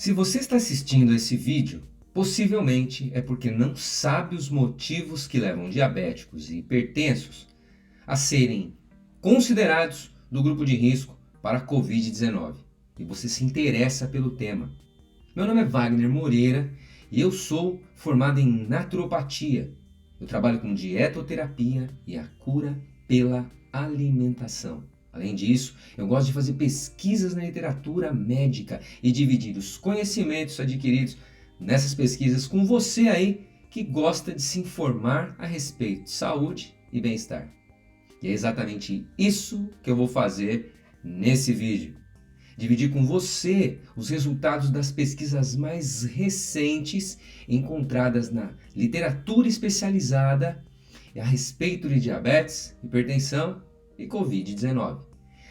Se você está assistindo a esse vídeo, possivelmente é porque não sabe os motivos que levam diabéticos e hipertensos a serem considerados do grupo de risco para a Covid-19 e você se interessa pelo tema. Meu nome é Wagner Moreira e eu sou formado em naturopatia. Eu trabalho com dietoterapia e a cura pela alimentação. Além disso, eu gosto de fazer pesquisas na literatura médica e dividir os conhecimentos adquiridos nessas pesquisas com você aí que gosta de se informar a respeito de saúde e bem-estar. E é exatamente isso que eu vou fazer nesse vídeo. Dividir com você os resultados das pesquisas mais recentes encontradas na literatura especializada a respeito de diabetes, hipertensão e Covid-19.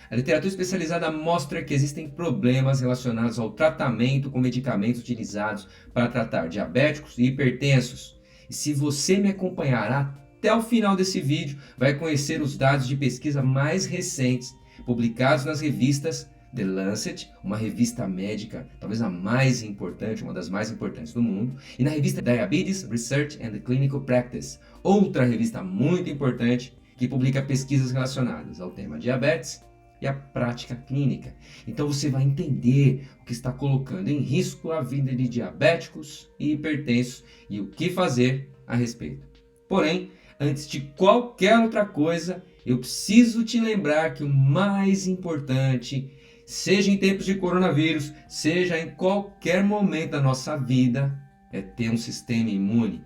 A literatura especializada mostra que existem problemas relacionados ao tratamento com medicamentos utilizados para tratar diabéticos e hipertensos. E se você me acompanhar até o final desse vídeo, vai conhecer os dados de pesquisa mais recentes, publicados nas revistas The Lancet, uma revista médica, talvez a mais importante, uma das mais importantes do mundo, e na revista Diabetes Research and Clinical Practice, outra revista muito importante que publica pesquisas relacionadas ao tema diabetes e à prática clínica. Então você vai entender o que está colocando em risco a vida de diabéticos e hipertensos e o que fazer a respeito. Porém, antes de qualquer outra coisa, eu preciso te lembrar que o mais importante, seja em tempos de coronavírus, seja em qualquer momento da nossa vida, é ter um sistema imune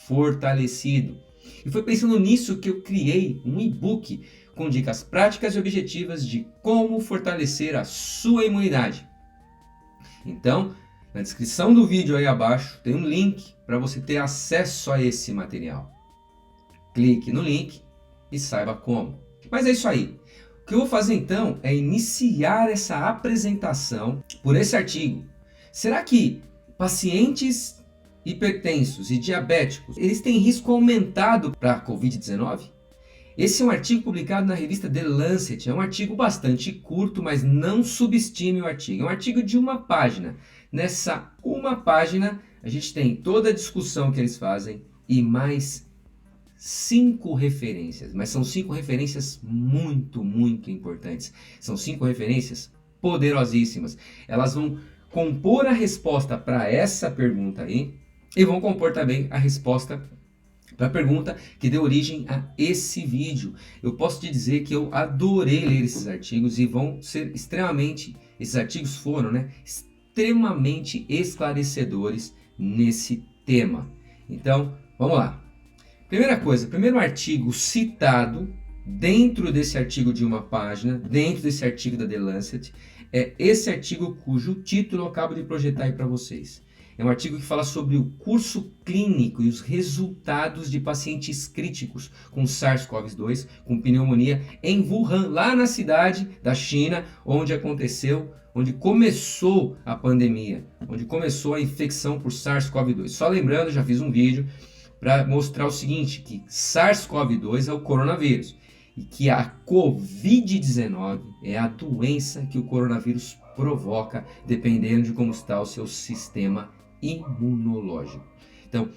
fortalecido. E foi pensando nisso que eu criei um e-book com dicas práticas e objetivas de como fortalecer a sua imunidade. Então, na descrição do vídeo aí abaixo tem um link para você ter acesso a esse material. Clique no link e saiba como. Mas é isso aí. O que eu vou fazer então é iniciar essa apresentação por esse artigo. Será que pacientes hipertensos e diabéticos, eles têm risco aumentado para a Covid-19? Esse é um artigo publicado na revista The Lancet. É um artigo bastante curto, mas não subestime o artigo. É um artigo de uma página. Nessa uma página, a gente tem toda a discussão que eles fazem e mais 5 referências, mas são 5 referências muito importantes. São 5 referências poderosíssimas. Elas vão compor a resposta para essa pergunta aí e vão compor também a resposta para a pergunta que deu origem a esse vídeo. Eu posso te dizer que eu adorei ler esses artigos e vão ser esses artigos foram, extremamente esclarecedores nesse tema. Então, vamos lá. Primeira coisa, primeiro artigo citado dentro desse artigo de uma página, dentro desse artigo da The Lancet, é esse artigo cujo título eu acabo de projetar aí para vocês. É um artigo que fala sobre o curso clínico e os resultados de pacientes críticos com SARS-CoV-2, com pneumonia, em Wuhan, lá na cidade da China, onde começou a pandemia, onde começou a infecção por SARS-CoV-2. Só lembrando, já fiz um vídeo para mostrar o seguinte, que SARS-CoV-2 é o coronavírus e que a Covid-19 é a doença que o coronavírus provoca, dependendo de como está o seu sistema imunológico. Então,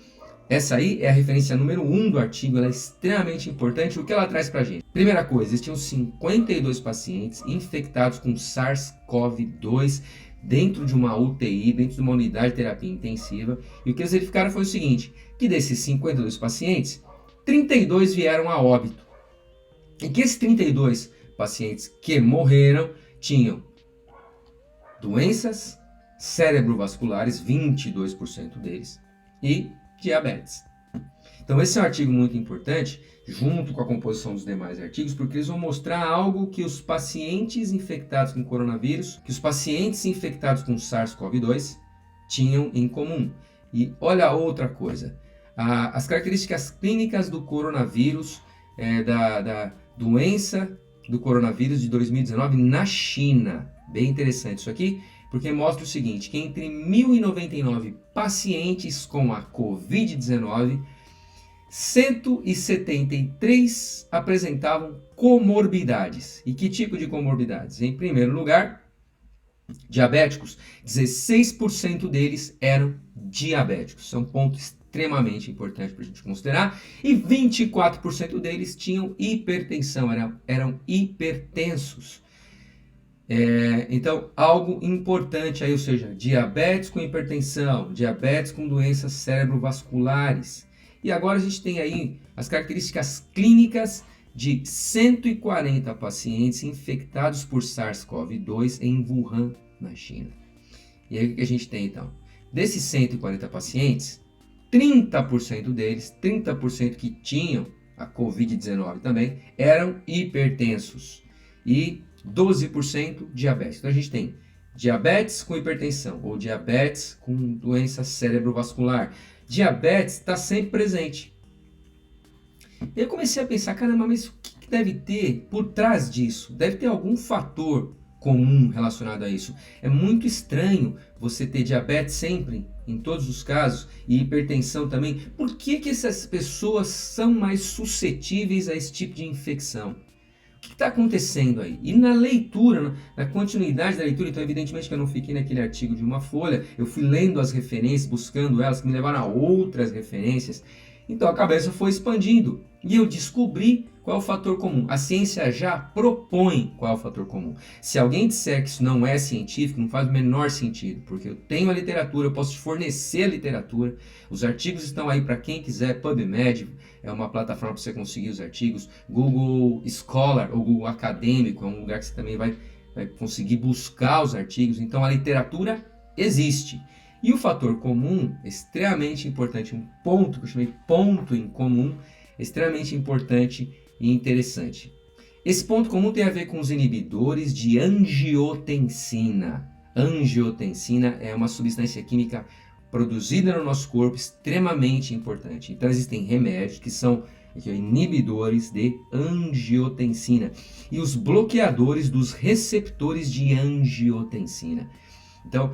essa aí é a referência número 1 do artigo, ela é extremamente importante. O que ela traz para a gente? Primeira coisa, existiam 52 pacientes infectados com SARS-CoV-2 dentro de uma UTI, dentro de uma unidade de terapia intensiva, e o que eles verificaram foi o seguinte, que desses 52 pacientes, 32 vieram a óbito, e que esses 32 pacientes que morreram tinham doenças cerebrovasculares, 22% deles, e diabetes. Então esse é um artigo muito importante, junto com a composição dos demais artigos, porque eles vão mostrar algo que os pacientes infectados com coronavírus, que os pacientes infectados com SARS-CoV-2 tinham em comum. E olha outra coisa, as características clínicas do coronavírus, da doença do coronavírus de 2019 na China. Bem interessante isso aqui, porque mostra o seguinte, que entre 1.099 pacientes com a Covid-19, 173 apresentavam comorbidades. E que tipo de comorbidades? Em primeiro lugar, diabéticos, 16% deles eram diabéticos. Isso é um ponto extremamente importante para a gente considerar. E 24% deles tinham hipertensão, eram hipertensos. Então, algo importante aí, ou seja, diabetes com hipertensão, diabetes com doenças cerebrovasculares. E agora a gente tem aí as características clínicas de 140 pacientes infectados por SARS-CoV-2 em Wuhan, na China. E aí o que a gente tem então? Desses 140 pacientes, 30% deles, 30% que tinham a Covid-19 também, eram hipertensos e 12% diabéticos. Então a gente tem diabetes com hipertensão ou diabetes com doença cerebrovascular. Diabetes está sempre presente. Eu comecei a pensar, caramba, mas o que deve ter por trás disso? Deve ter algum fator comum relacionado a isso. É muito estranho você ter diabetes sempre, em todos os casos, e hipertensão também. Por que essas pessoas são mais suscetíveis a esse tipo de infecção? O que está acontecendo aí? E na leitura, na continuidade da leitura, então evidentemente que eu não fiquei naquele artigo de uma folha, eu fui lendo as referências, buscando elas, que me levaram a outras referências. Então a cabeça foi expandindo e eu descobri qual é o fator comum. A ciência já propõe qual é o fator comum. Se alguém disser que isso não é científico, não faz o menor sentido, porque eu tenho a literatura, eu posso te fornecer a literatura, os artigos estão aí para quem quiser, PubMed é uma plataforma para você conseguir os artigos, Google Scholar ou Google Acadêmico é um lugar que você também vai conseguir buscar os artigos, então a literatura existe. E o fator comum, extremamente importante, um ponto que eu chamei ponto em comum, extremamente importante e interessante. Esse ponto comum tem a ver com os inibidores de angiotensina. Angiotensina é uma substância química produzida no nosso corpo, extremamente importante. Então existem remédios que são inibidores de angiotensina e os bloqueadores dos receptores de angiotensina. Então,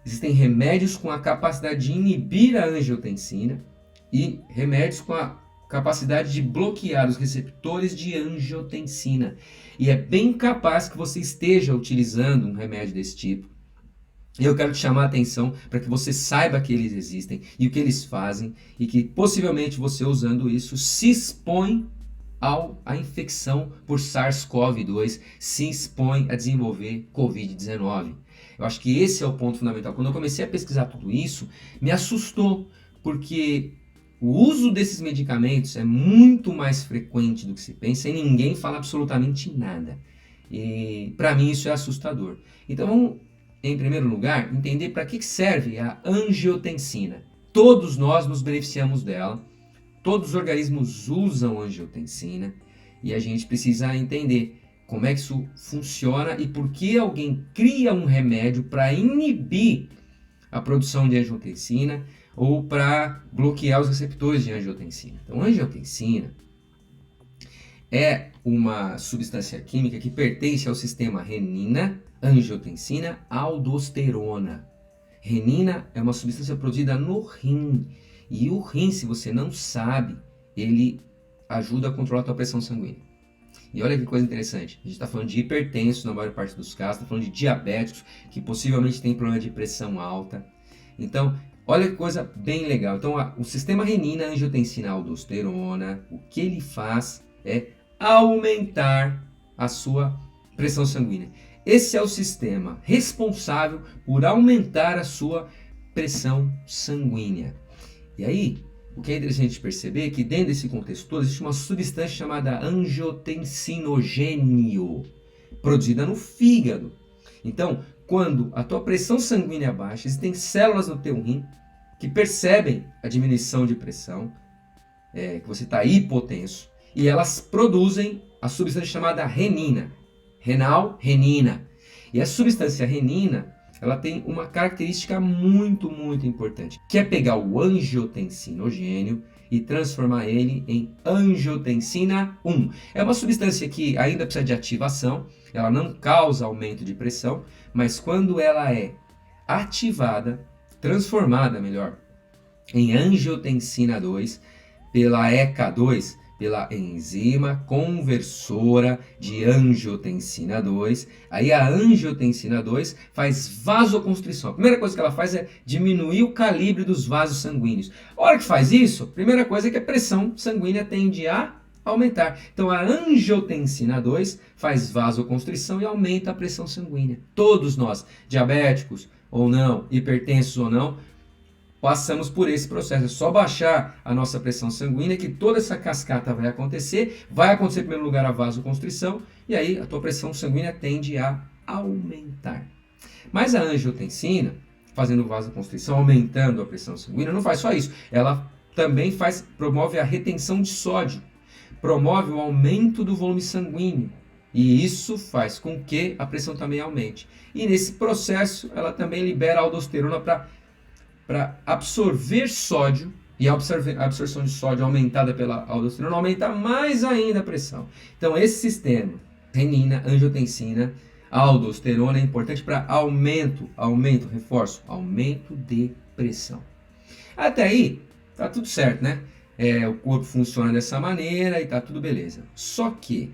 existem remédios com a capacidade de inibir a angiotensina e remédios com a capacidade de bloquear os receptores de angiotensina. E é bem capaz que você esteja utilizando um remédio desse tipo. Eu quero te chamar a atenção para que você saiba que eles existem e o que eles fazem e que possivelmente você usando isso se expõe à infecção por SARS-CoV-2, se expõe a desenvolver Covid-19. Eu acho que esse é o ponto fundamental. Quando eu comecei a pesquisar tudo isso, me assustou, porque o uso desses medicamentos é muito mais frequente do que se pensa e ninguém fala absolutamente nada. E para mim isso é assustador. Então vamos, em primeiro lugar, entender para que serve a angiotensina. Todos nós nos beneficiamos dela, todos os organismos usam angiotensina e a gente precisa entender como é que isso funciona e por que alguém cria um remédio para inibir a produção de angiotensina ou para bloquear os receptores de angiotensina. Então, a angiotensina é uma substância química que pertence ao sistema renina, angiotensina, aldosterona. Renina é uma substância produzida no rim. E o rim, se você não sabe, ele ajuda a controlar a tua pressão sanguínea. E olha que coisa interessante, a gente está falando de hipertensos na maior parte dos casos, está falando de diabéticos que possivelmente têm problema de pressão alta. Então, olha que coisa bem legal. Então, o sistema renina, angiotensina, aldosterona, o que ele faz é aumentar a sua pressão sanguínea. Esse é o sistema responsável por aumentar a sua pressão sanguínea. E aí, o que é interessante perceber é que dentro desse contexto todo existe uma substância chamada angiotensinogênio, produzida no fígado. Então, quando a tua pressão sanguínea baixa, existem células no teu rim que percebem a diminuição de pressão, que você está hipotenso, e elas produzem a substância chamada renina, renina. E a substância renina, ela tem uma característica muito, muito importante, que é pegar o angiotensinogênio e transformar ele em angiotensina 1. É uma substância que ainda precisa de ativação, ela não causa aumento de pressão, mas quando ela é ativada, transformada melhor, em angiotensina 2, pela ECA2, pela enzima conversora de angiotensina 2. Aí a angiotensina 2 faz vasoconstrição. A primeira coisa que ela faz é diminuir o calibre dos vasos sanguíneos. A hora que faz isso, a primeira coisa é que a pressão sanguínea tende a aumentar. Então a angiotensina 2 faz vasoconstrição e aumenta a pressão sanguínea. Todos nós, diabéticos ou não, hipertensos ou não, passamos por esse processo. É só baixar a nossa pressão sanguínea que toda essa cascata vai acontecer. Vai acontecer em primeiro lugar a vasoconstrição e aí a tua pressão sanguínea tende a aumentar. Mas a angiotensina, fazendo vasoconstrição, aumentando a pressão sanguínea, não faz só isso. Ela também promove a retenção de sódio, promove o aumento do volume sanguíneo. E isso faz com que a pressão também aumente. E nesse processo, ela também libera a aldosterona para absorver sódio, e a absorção de sódio aumentada pela aldosterona aumenta mais ainda a pressão. Então esse sistema, renina, angiotensina, aldosterona, é importante para aumento de pressão. Até aí, tá tudo certo, né? O corpo funciona dessa maneira e tá tudo beleza. Só que,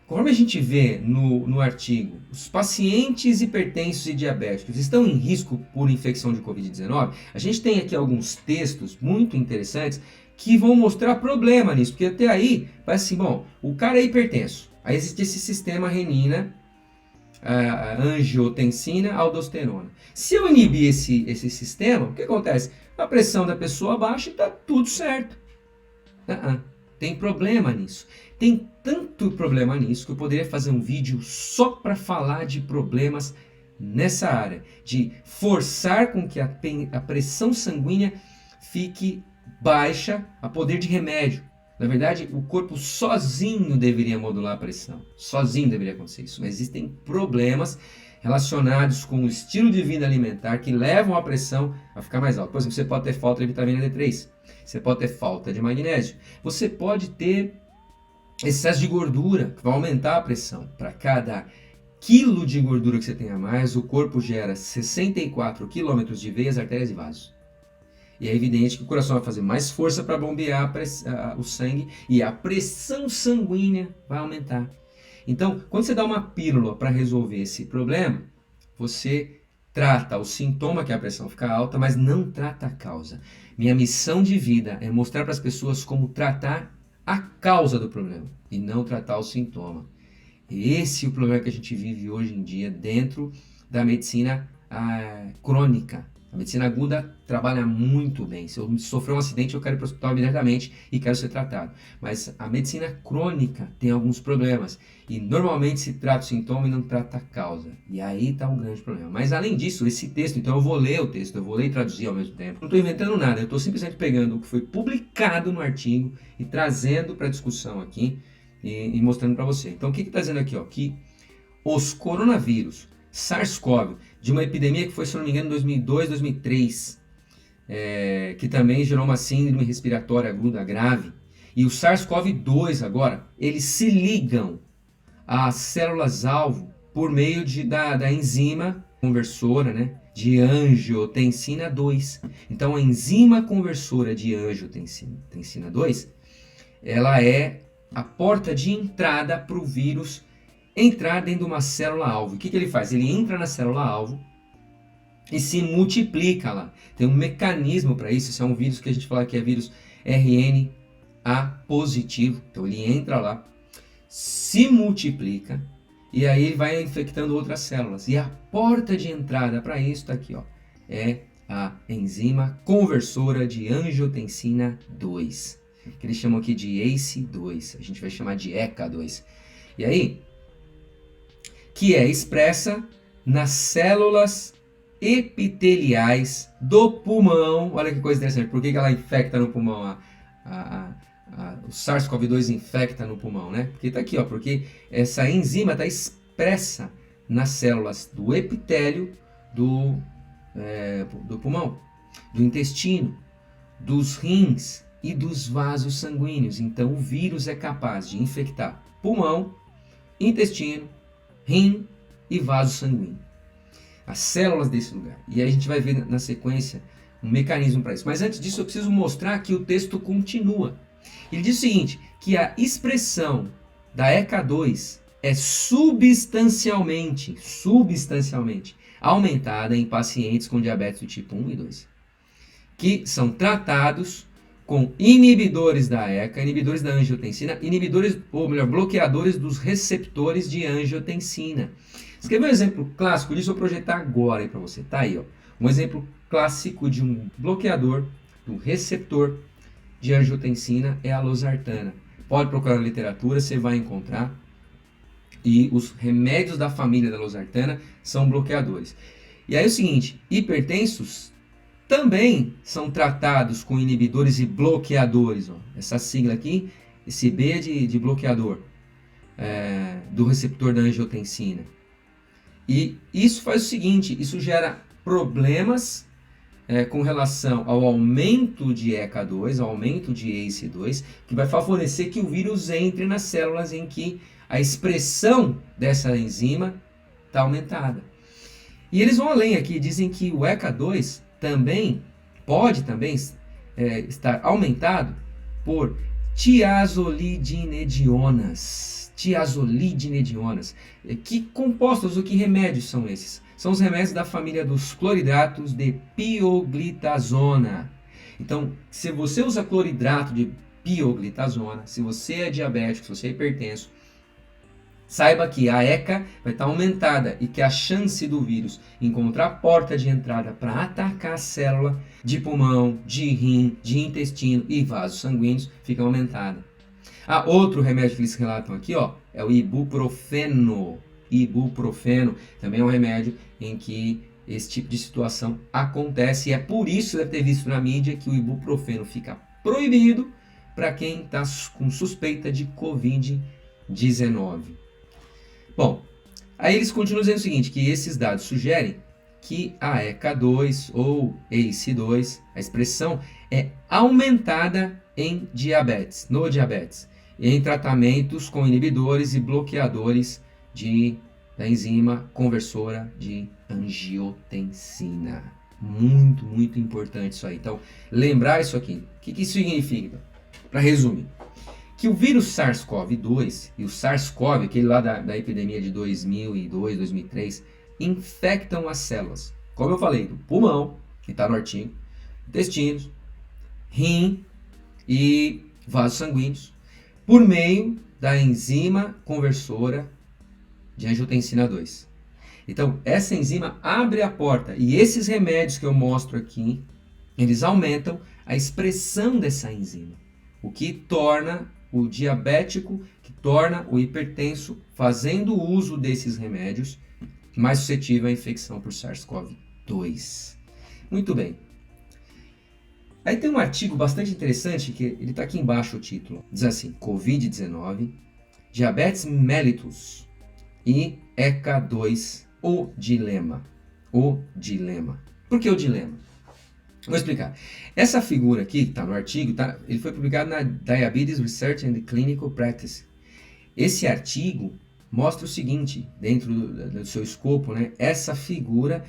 conforme a gente vê no artigo, os pacientes hipertensos e diabéticos estão em risco por infecção de Covid-19, a gente tem aqui alguns textos muito interessantes que vão mostrar problema nisso, porque até aí parece assim, bom, o cara é hipertenso, aí existe esse sistema renina, angiotensina, aldosterona. Se eu inibir esse sistema, o que acontece? A pressão da pessoa baixa e está tudo certo. Tem problema nisso. Tem tanto problema nisso que eu poderia fazer um vídeo só para falar de problemas nessa área, de forçar com que a pressão sanguínea fique baixa a poder de remédio. Na verdade, o corpo sozinho deveria modular a pressão. Sozinho deveria acontecer isso. Mas existem problemas relacionados com o estilo de vida alimentar que levam a pressão a ficar mais alta. Por exemplo, você pode ter falta de vitamina D3. Você pode ter falta de magnésio. Você pode ter excesso de gordura, que vai aumentar a pressão. Para cada quilo de gordura que você tem a mais, o corpo gera 64 quilômetros de veias, artérias e vasos. E é evidente que o coração vai fazer mais força para bombear o sangue e a pressão sanguínea vai aumentar. Então, quando você dá uma pílula para resolver esse problema, você trata o sintoma, que é a pressão ficar alta, mas não trata a causa. Minha missão de vida é mostrar para as pessoas como tratar a causa do problema e não tratar o sintoma. Esse é o problema que a gente vive hoje em dia dentro da medicina crônica. A medicina aguda trabalha muito bem. Se eu sofrer um acidente, eu quero ir para o hospital imediatamente e quero ser tratado. Mas a medicina crônica tem alguns problemas. E normalmente se trata o sintoma e não trata a causa. E aí está um grande problema. Mas além disso, esse texto, então eu vou ler o texto, eu vou ler e traduzir ao mesmo tempo. Não estou inventando nada, eu estou simplesmente pegando o que foi publicado no artigo e trazendo para discussão aqui e mostrando para você. Então o que está dizendo aqui? Que os coronavírus SARS-CoV, de uma epidemia que foi, se não me engano, em 2002, 2003, que também gerou uma síndrome respiratória aguda grave. E o SARS-CoV-2 agora, eles se ligam às células-alvo por meio da enzima conversora, né, de angiotensina 2. Então a enzima conversora de angiotensina 2, ela é a porta de entrada para o vírus entrar dentro de uma célula-alvo. O que ele faz? Ele entra na célula-alvo e se multiplica lá. Tem um mecanismo para isso. Esse é um vírus que a gente fala que é vírus RNA positivo. Então ele entra lá, se multiplica e aí ele vai infectando outras células. E a porta de entrada para isso está aqui, é a enzima conversora de angiotensina 2, que eles chamam aqui de ACE2. A gente vai chamar de ECA2. E aí, que é expressa nas células epiteliais do pulmão. Olha que coisa interessante. Por que ela infecta no pulmão? O SARS-CoV-2 infecta no pulmão, né? Porque está aqui, porque essa enzima está expressa nas células do epitélio do pulmão, do intestino, dos rins e dos vasos sanguíneos. Então o vírus é capaz de infectar pulmão, intestino, rim e vaso sanguíneo. As células desse lugar. E aí a gente vai ver na sequência um mecanismo para isso. Mas antes disso eu preciso mostrar que o texto continua. Ele diz o seguinte, que a expressão da ECA2 é substancialmente aumentada em pacientes com diabetes do tipo 1 e 2, que são tratados com inibidores da ECA, inibidores da angiotensina, bloqueadores dos receptores de angiotensina. Você quer ver um exemplo clássico disso? Eu vou projetar agora aí para você. Tá aí, ó. Um exemplo clássico de um bloqueador do receptor de angiotensina é a losartana. Pode procurar na literatura, você vai encontrar. E os remédios da família da losartana são bloqueadores. E aí é o seguinte, hipertensos também são tratados com inibidores e bloqueadores. Ó. Essa sigla aqui, esse B é de bloqueador do receptor da angiotensina. E isso faz o seguinte, isso gera problemas com relação ao aumento de ECA2, ao aumento de ACE2, que vai favorecer que o vírus entre nas células em que a expressão dessa enzima está aumentada. E eles vão além aqui, dizem que o ECA2 pode estar aumentado por tiazolidinedionas. Que compostos ou que remédios são esses? São os remédios da família dos cloridratos de pioglitazona. Então, se você usa cloridrato de pioglitazona, se você é diabético, se você é hipertenso, saiba que a ECA vai estar aumentada e que a chance do vírus encontrar porta de entrada para atacar a célula de pulmão, de rim, de intestino e vasos sanguíneos fica aumentada. Outro remédio que eles relatam aqui, ó, é o ibuprofeno. Ibuprofeno também é um remédio em que esse tipo de situação acontece e é por isso que deve ter visto na mídia que o ibuprofeno fica proibido para quem está com suspeita de Covid-19. Bom, aí eles continuam dizendo o seguinte, que esses dados sugerem que a ECA2 ou ACE2, a expressão é aumentada no diabetes, em tratamentos com inibidores e bloqueadores da enzima conversora de angiotensina. Muito, muito importante isso aí. Então, lembrar isso aqui. O que isso significa? Para resumir, que o vírus SARS-CoV-2 e o SARS-CoV, aquele lá da epidemia de 2002, 2003, infectam as células. Como eu falei, do pulmão, que está no artigo, intestinos, rim e vasos sanguíneos, por meio da enzima conversora de angiotensina 2. Então, essa enzima abre a porta e esses remédios que eu mostro aqui, eles aumentam a expressão dessa enzima, o que torna o diabético, que torna o hipertenso, fazendo uso desses remédios, mais suscetível à infecção por SARS-CoV-2. Muito bem. Aí tem um artigo bastante interessante, que ele está aqui embaixo o título. Diz assim, Covid-19, diabetes mellitus e ECA2, o dilema. O dilema. Por que o dilema? Vou explicar. Essa figura aqui, que está no artigo, ele foi publicado na Diabetes Research and Clinical Practice. Esse artigo mostra o seguinte, dentro do seu escopo, né, essa figura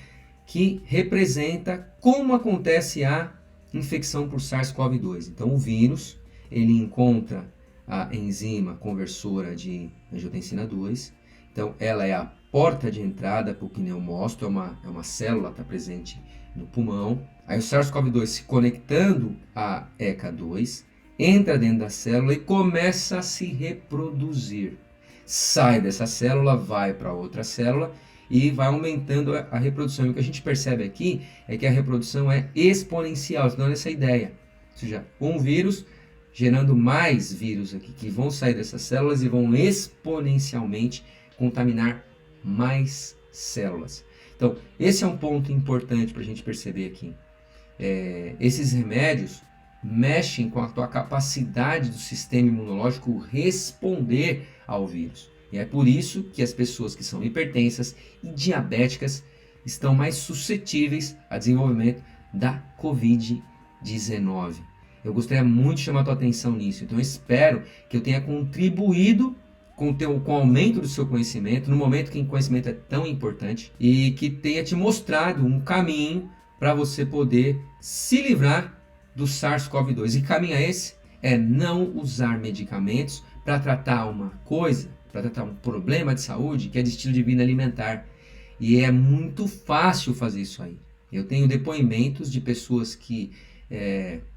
que representa como acontece a infecção por SARS-CoV-2. Então, o vírus, ele encontra a enzima conversora de angiotensina 2. Então, ela é a porta de entrada para o pneumócito, é uma célula que está presente no pulmão. Aí o SARS-CoV-2 se conectando à ECA2, entra dentro da célula e começa a se reproduzir. Sai dessa célula, vai para outra célula e vai aumentando a reprodução. E o que a gente percebe aqui é que a reprodução é exponencial, dando essa ideia. Ou seja, um vírus gerando mais vírus aqui, que vão sair dessas células e vão exponencialmente contaminar mais células. Então, esse é um ponto importante para a gente perceber aqui. Esses remédios mexem com a tua capacidade do sistema imunológico responder ao vírus. E é por isso que as pessoas que são hipertensas e diabéticas estão mais suscetíveis ao desenvolvimento da Covid-19. Eu gostaria muito de chamar a tua atenção nisso. Então eu espero que eu tenha contribuído com o aumento do seu conhecimento, no momento que o conhecimento é tão importante, e que tenha te mostrado um caminho para você poder se livrar do SARS-CoV-2. E caminho é esse? é não usar medicamentos para tratar uma coisa, para tratar um problema de saúde que é de estilo de vida alimentar. E é muito fácil fazer isso aí. Eu tenho depoimentos de pessoas que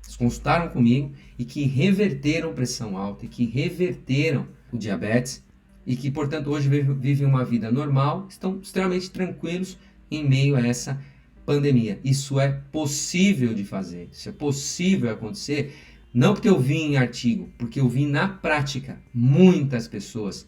se consultaram comigo e que reverteram pressão alta e que reverteram o diabetes e que, portanto, hoje vivem uma vida normal, estão extremamente tranquilos em meio a essa pandemia. Isso é possível de fazer, isso é possível acontecer, não porque eu vi em artigo, porque eu vi na prática muitas pessoas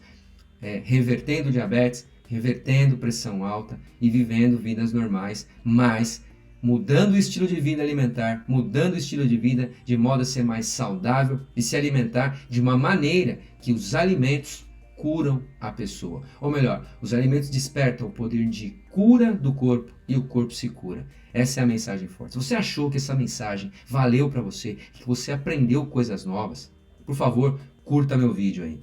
revertendo diabetes, revertendo pressão alta e vivendo vidas normais, mas mudando o estilo de vida alimentar, mudando o estilo de vida de modo a ser mais saudável e se alimentar de uma maneira que os alimentos curam a pessoa. Ou melhor, os alimentos despertam o poder de cura do corpo e o corpo se cura. Essa é a mensagem forte. Se você achou que essa mensagem valeu para você, que você aprendeu coisas novas, por favor, curta meu vídeo aí.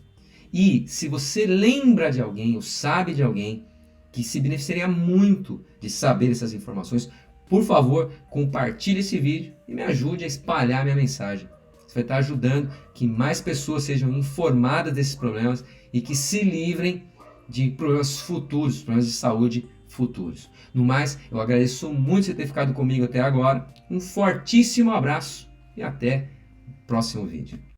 E se você lembra de alguém ou sabe de alguém que se beneficiaria muito de saber essas informações, por favor, compartilhe esse vídeo e me ajude a espalhar minha mensagem. Isso vai estar ajudando que mais pessoas sejam informadas desses problemas e que se livrem de problemas futuros, problemas de saúde futuros. No mais, eu agradeço muito você ter ficado comigo até agora. Um fortíssimo abraço e até o próximo vídeo.